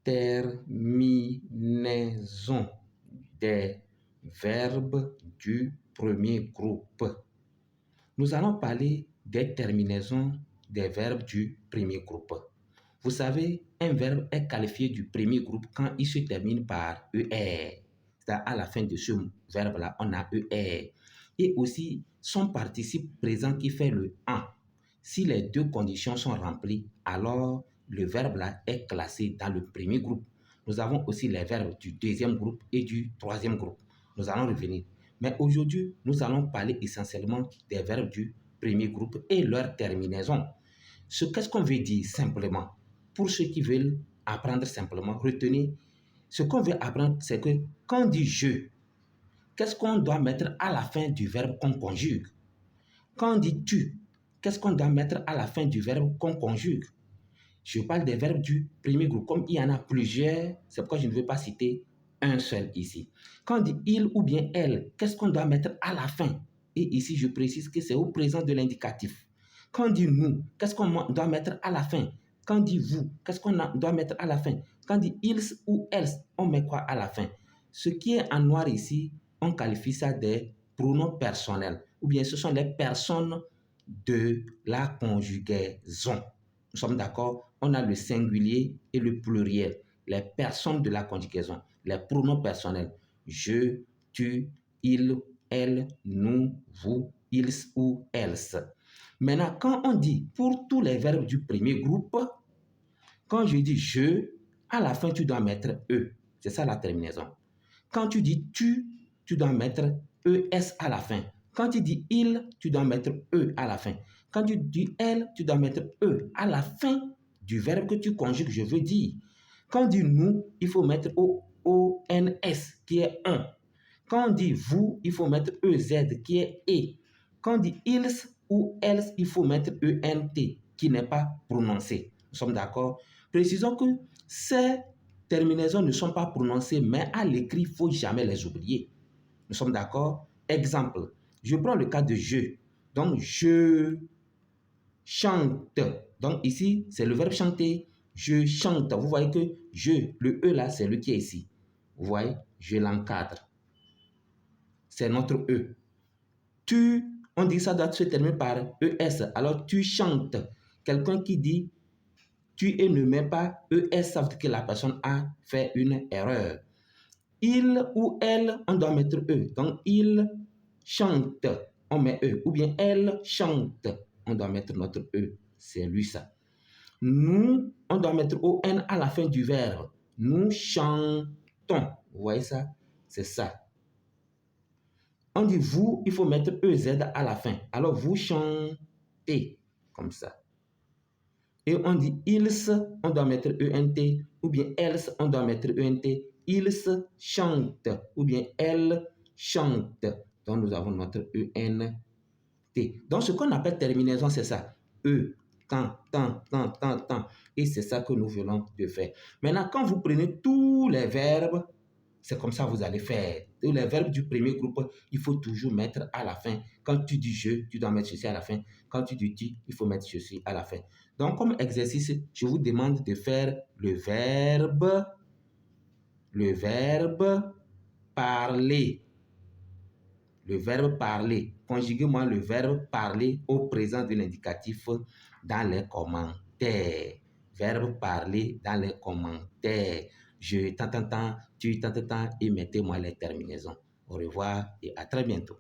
terminaison des verbes du premier groupe. Nous allons parler des terminaisons des verbes du premier groupe. Vous savez, un verbe est qualifié du premier groupe quand il se termine par ER. C'est-à-dire à la fin de ce verbe-là, on a ER. Et aussi son participe présent qui fait le en. Si les deux conditions sont remplies, alors le verbe-là est classé dans le premier groupe. Nous avons aussi les verbes du deuxième groupe et du troisième groupe. Nous allons revenir. Mais aujourd'hui, nous allons parler essentiellement des verbes du premier groupe et leur terminaison. Qu'est-ce qu'on veut dire simplement? Pour ceux qui veulent apprendre simplement, retenez, ce qu'on veut apprendre, c'est que quand on dit je, qu'est-ce qu'on doit mettre à la fin du verbe qu'on conjugue? Quand on dit tu, qu'est-ce qu'on doit mettre à la fin du verbe qu'on conjugue? Je parle des verbes du premier groupe. Comme il y en a plusieurs, c'est pourquoi je ne veux pas citer un seul ici. Quand on dit il ou bien elle, qu'est-ce qu'on doit mettre à la fin? Et ici, je précise que c'est au présent de l'indicatif. Quand on dit nous, qu'est-ce qu'on doit mettre à la fin? Quand on dit vous, qu'est-ce qu'on doit mettre à la fin? Quand on dit ils ou elles, on met quoi à la fin? Ce qui est en noir ici, on qualifie ça des pronoms personnels. Ou bien ce sont les personnes de la conjugaison. Nous sommes d'accord? On a le singulier et le pluriel. Les personnes de la conjugaison, les pronoms personnels. Je, tu, il, elle, nous, vous, ils ou elles. Maintenant, quand on dit pour tous les verbes du premier groupe, quand je dis je, à la fin, tu dois mettre e. C'est ça la terminaison. Quand tu dis tu dois mettre es à la fin. Quand tu dis il, tu dois mettre e à la fin. Quand tu dis elle, tu dois mettre e à la fin du verbe que tu conjugues, je veux dire. Quand on dit nous, il faut mettre O-N-S qui est un. Quand on dit vous, il faut mettre E-Z qui est et. Quand on dit ils ou elles, il faut mettre E-N-T qui n'est pas prononcé. Nous sommes d'accord? Précisons que ces terminaisons ne sont pas prononcées, mais à l'écrit, il ne faut jamais les oublier. Nous sommes d'accord? Exemple, je prends le cas de je. Donc, je chante. Donc, ici, c'est le verbe chanter. Je chante. Vous voyez que je, le E là, c'est le qui est ici. Vous voyez? Je l'encadre. C'est notre E. Tu, on dit ça doit se terminer par ES. Alors, tu chantes. Quelqu'un qui dit tu et ne met pas ES, ça veut dire que la personne a fait une erreur. Il ou elle, on doit mettre E. Donc, il chante, on met E. Ou bien elle chante, on doit mettre notre E. C'est lui ça. Nous, on doit mettre ON à la fin du verbe. Nous chantons. Vous voyez ça? C'est ça. On dit vous, il faut mettre EZ à la fin. Alors, vous chantez. Comme ça. Et on dit ils, on doit mettre ENT. Ou bien elles, on doit mettre ENT. Ils chantent. Ou bien elles chantent. Donc, nous avons notre ENT. Donc, ce qu'on appelle terminaison, c'est ça. E, tant. Et c'est ça que nous venons de faire. Maintenant, quand vous prenez tous les verbes, c'est comme ça que vous allez faire. Tous les verbes du premier groupe, il faut toujours mettre à la fin. Quand tu dis je, tu dois mettre ceci à la fin. Quand tu dis tu, il faut mettre ceci à la fin. Donc, comme exercice, je vous demande de faire le verbe parler. Le verbe parler. Conjuguez-moi le verbe parler au présent de l'indicatif dans les commentaires. Verbe parler dans les commentaires. Je, tant, tu, tant, et mettez-moi les terminaisons. Au revoir et à très bientôt.